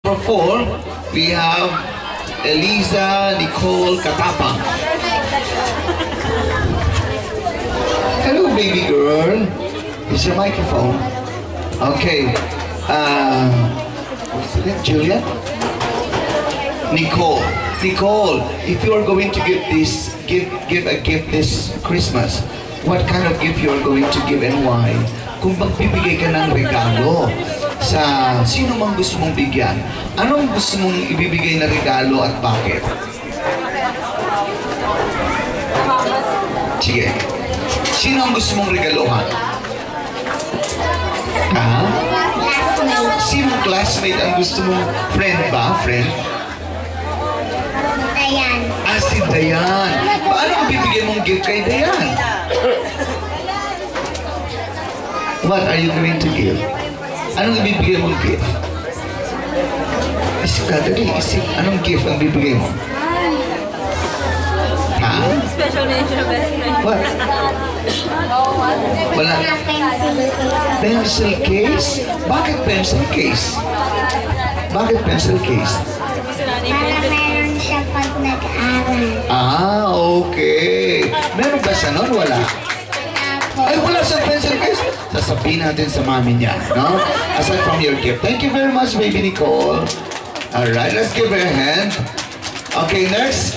Number 4, we have Eliza Nicole Katapang. Hello, baby girl. Is your microphone? Okay. What's the name? Julia? Nicole. Nicole, if you are going to give a gift this Christmas, what kind of gift you are going to give and why? Kung magbibigay ka ng regalo sa sino mang gusto mong bigyan, anong gusto mong ibibigay na regalo at bakit? Sige. Sino ang gusto mong regaluhan? Ha? Sinong classmate ang gusto mong friend ba? Friend? Dayan. Ah, si Dayan. Paano kung bibigyan mong gift kay Dayan? What are you going to give? Anong ibibigay mong gift? Isip ka, dali, isip. Anong gift ang bibigay mo? Ha? Special mention of best friend. What? Wala. Pencil case. Pencil case? Bakit pencil case? Bakit pencil case? Para meron siya pag nag-aaral. Ah, okay. Meron ba siya nun? Wala. Ay, wala sa pencil case. Sasabihin natin sa mami niya, no? Aside from your gift. Thank you very much, baby Nicole. Alright, let's give her a hand. Okay, next.